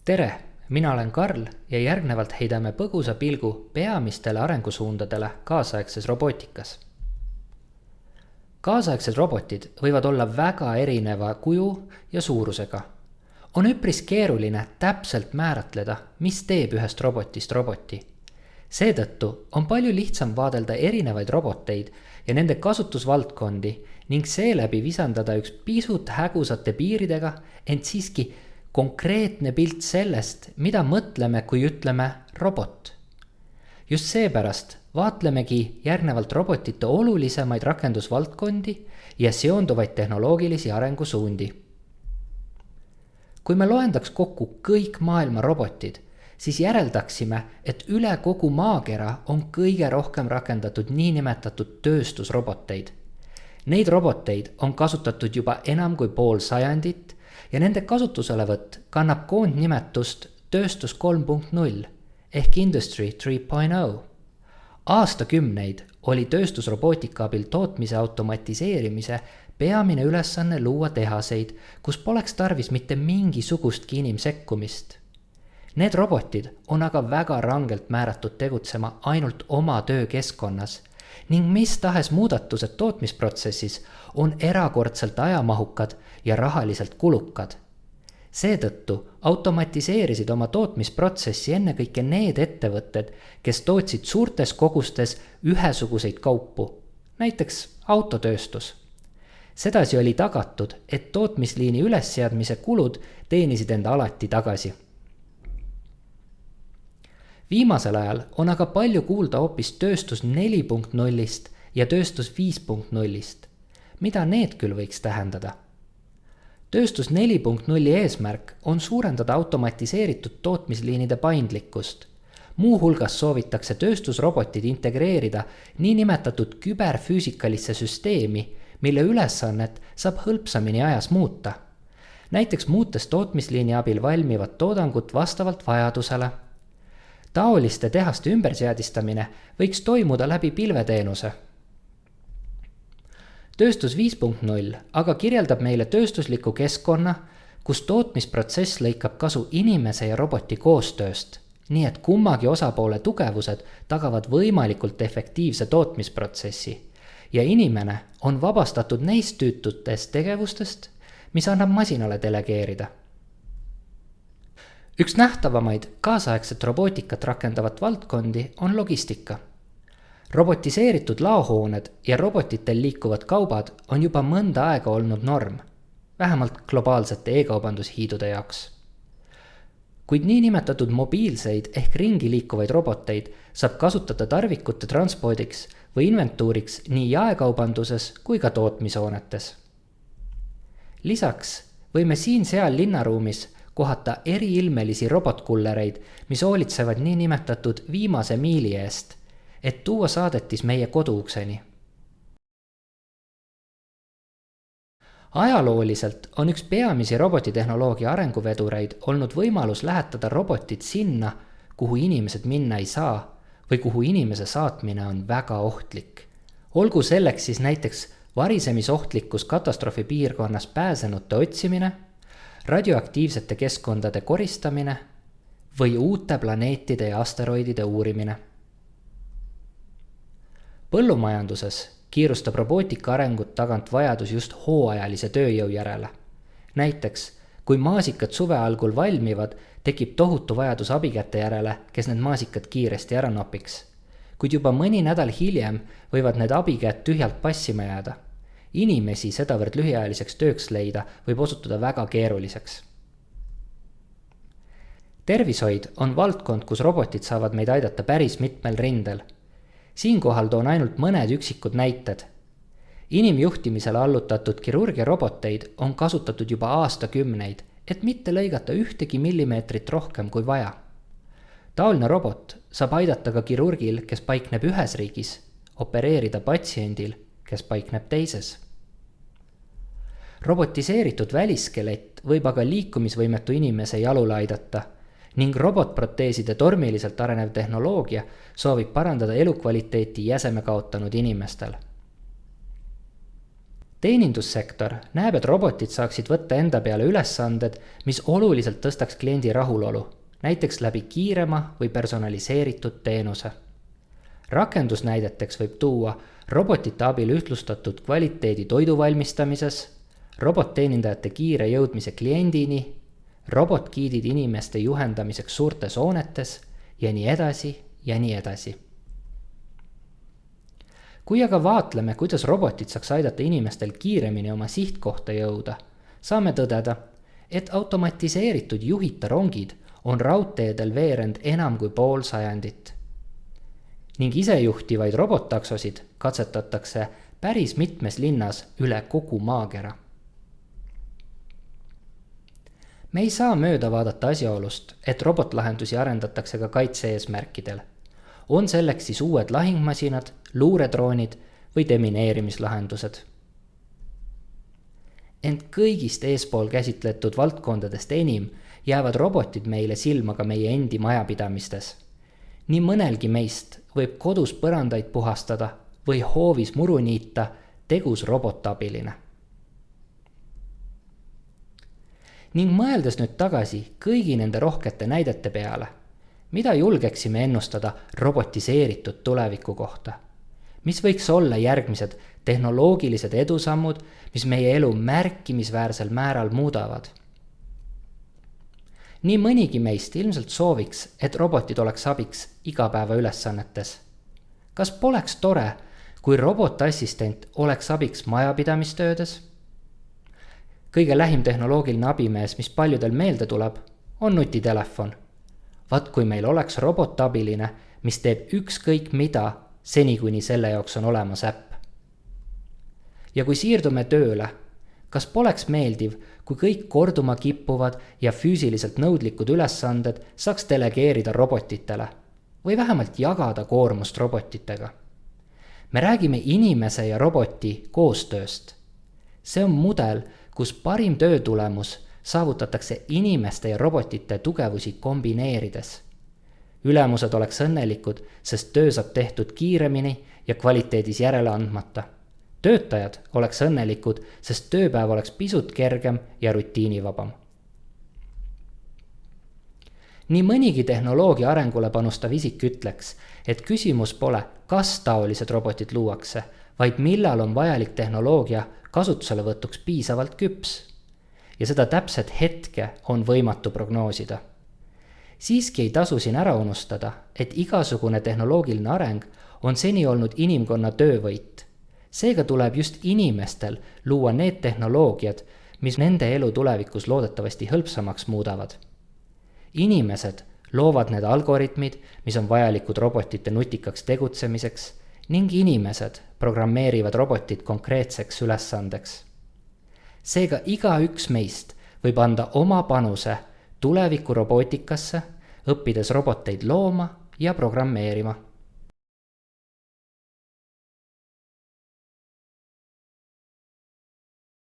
Tere, mina olen Karl ja järgnevalt heidame põgusa pilgu peamistele arengusuundadele kaasaegses robootikas. Kaasaegsed robotid võivad olla väga erineva kuju ja suurusega. On üpris keeruline täpselt määratleda, mis teeb ühest robotist roboti. Seetõttu on palju lihtsam vaadelda erinevaid roboteid ja nende kasutusvaldkondi ning seeläbi visandada üks pisut hägusate piiridega, ent siiski konkreetne pilt sellest, mida mõtleme, kui ütleme robot. Just seepärast vaatlemegi järgnevalt robotite olulisemaid rakendusvaldkondi ja seonduvaid tehnoloogilisi arengusuundi. Kui me loendaks kokku kõik maailma robotid, siis järeldaksime, et üle kogu maakera on kõige rohkem rakendatud niinimetatud tööstusroboteid. Neid roboteid on kasutatud juba enam kui pool sajandit ja nende kasutuselevõtt kannab koondnimetust tööstus 3.0 ehk Industry 3.0. Aastakümneid oli tööstusrobootika abil tootmise automatiseerimise peamine ülesanne luua tehaseid, kus poleks tarvis mitte mingisugustki inimsekkumist. Need robotid on aga väga rangelt määratud tegutsema ainult oma töökeskkonnas ning mis tahes muudatused tootmisprotsessis on erakordselt ajamahukad ja rahaliselt kulukad. Seetõttu automatiseerisid oma tootmisprotsessi ennekõike need ettevõtted, kes tootsid suurtes kogustes ühesuguseid kaupu, näiteks autotööstus. Sedasi oli tagatud, et tootmisliini ülesseadmise kulud teenisid enda alati tagasi. Viimasel ajal on aga palju kuulda hoopis tööstus 4.0-st ja tööstus 5.0-st. Mida need küll võiks tähendada? Tööstus 4.0 eesmärk on suurendada automatiseeritud tootmisliinide paindlikkust. Muu hulgas soovitakse tööstusrobotid integreerida niinimetatud küberfüüsikalisse süsteemi, mille ülesannet saab hõlpsamini ajas muuta. Näiteks muutes tootmisliini abil valmivat toodangut vastavalt vajadusele. Taoliste tehaste ümberseadistamine võiks toimuda läbi pilveteenuse. Tööstus 5.0 aga kirjeldab meile tööstusliku keskkonna, kus tootmisprotsess lõikab kasu inimese ja roboti koostööst, nii et kummagi osapoole tugevused tagavad võimalikult efektiivse tootmisprotsessi ja inimene on vabastatud neist tüütutest tegevustest, mis annab masinale delegeerida. Üks nähtavamaid kaasaegset robootikat rakendavat valdkondi on logistika. Robotiseeritud laohooned ja robotitel liikuvad kaubad on juba mõnda aega olnud norm, vähemalt globaalsete e-kaubandushiidude jaoks. Kuid niinimetatud mobiilseid ehk ringi liikuvaid roboteid saab kasutada tarvikute transpordiks või inventuuriks nii jaekaubanduses kui ka tootmishoonetes. Lisaks võime siin-seal linnaruumis kohata eriilmelisi robotkullereid, mis hoolitsevad niinimetatud viimase miili eest, et tuua saadetis meie koduukseni. Ajalooliselt on üks peamisi robotitehnoloogia arenguvedureid olnud võimalus lähetada robotid sinna, kuhu inimesed minna ei saa või kuhu inimese saatmine on väga ohtlik. Olgu selleks siis näiteks varisemisohtlikus katastroofipiirkonnas pääsenute otsimine, radioaktiivsete keskkondade koristamine või uute planeetide ja asteroidide uurimine. Põllumajanduses kiirustab robootika arengut tagant vajadus just hooajalise tööjõu järele. Näiteks, kui maasikad suve algul valmivad, tekib tohutu vajadus abikäte järele, kes need maasikad kiiresti ära nopiks. Kuid juba mõni nädal hiljem võivad need abikäed tühjalt passima jääda. Inimesi sedavõrd lühiajaliseks tööks leida võib osutuda väga keeruliseks. Tervishoid on valdkond, kus robotid saavad meid aidata päris mitmel rindel. Siinkohal toon ainult mõned üksikud näited. Inimjuhtimisele allutatud kirurgiaroboteid on kasutatud juba aastakümneid, et mitte lõigata ühtegi millimeetrit rohkem kui vaja. Taoline robot saab aidata ka kirurgil, kes paikneb ühes riigis, opereerida patsiendil, kes paikneb teises. Robotiseeritud välisskelett võib aga liikumisvõimetu inimese jalule aidata ning robotproteeside tormiliselt arenev tehnoloogia soovib parandada elukvaliteeti jäseme kaotanud inimestel. teenindussektor näeb, et robotid saaksid võtta enda peale ülesanded, mis oluliselt tõstaks kliendi rahulolu, näiteks läbi kiirema või personaliseeritud teenuse. Rakendusnäideteks võib tuua robotite abil ühtlustatud kvaliteedi toidu valmistamises, robotteenindajate kiire jõudmise kliendini, robotgiidid inimeste juhendamiseks suurtes hoonetes ja nii edasi ja nii edasi. Kui aga vaatleme, kuidas robotid saaks aidata inimestel kiiremini oma sihtkohta jõuda, saame tõdeda, et automatiseeritud juhita rongid on raudteedel veerend enam kui pool sajandit. Ning isejuhtivaid robottaksosid katsetatakse päris mitmes linnas üle kogu maakera. Me ei saa mööda vaadata asjaolust, et robotlahendusi arendatakse ka kaitse-eesmärkidel. On selleks siis uued lahingmasinad, luuredroonid või demineerimislahendused. Ent kõigist eespool käsitletud valdkondadest enim jäävad robotid meile silma ka meie endi majapidamistes. Nii mõnelgi meist võib kodus põrandaid puhastada või hoovis muru niita tegus robotabiline. Ning mõeldes nüüd tagasi kõigi nende rohkete näidete peale, mida julgeksime ennustada robotiseeritud tuleviku kohta? Mis võiks olla järgmised tehnoloogilised edusammud, mis meie elu märkimisväärsel määral muudavad? Nii mõnigi meist ilmselt sooviks, et robotid oleks abiks igapäeva ülesannetes. Kas poleks tore, kui robotassistent oleks abiks majapidamistöödes? Kõige lähim tehnoloogiline abimees, mis paljudel meelde tuleb, on nutitelefon. Vaat kui meil oleks robotabiline, mis teeb ükskõik mida, seni kuni selle jaoks on olemas äpp. Ja kui siirdume tööle, kas poleks meeldiv, kui kõik korduma kippuvad ja füüsiliselt nõudlikud ülesanded saaks delegeerida robotitele või vähemalt jagada koormust robotitega? Me räägime inimese ja roboti koostööst. See on mudel, kus parim töötulemus saavutatakse inimeste ja robotite tugevusi kombineerides. Ülemused oleks õnnelikud, sest töö saab tehtud kiiremini ja kvaliteedis järele andmata. Töötajad oleks õnnelikud, sest tööpäev oleks pisut kergem ja rutiinivabam. Nii mõnigi tehnoloogia arengule panustav isik ütleks, et küsimus pole, kas taolised robotid luuakse, vaid millal on vajalik tehnoloogia kasutuselevõtuks piisavalt küps. Ja seda täpset hetke on võimatu prognoosida. Siiski ei tasu siin ära unustada, et igasugune tehnoloogiline areng on seni olnud inimkonna töövõit. Seega tuleb just inimestel luua need tehnoloogiad, mis nende elu tulevikus loodetavasti hõlpsamaks muudavad. Inimesed loovad need algoritmid, mis on vajalikud robotite nutikaks tegutsemiseks, ning inimesed programmeerivad robotid konkreetseks ülesandeks. Seega igaüks meist võib anda oma panuse tuleviku robootikasse, õppides roboteid looma ja programmeerima.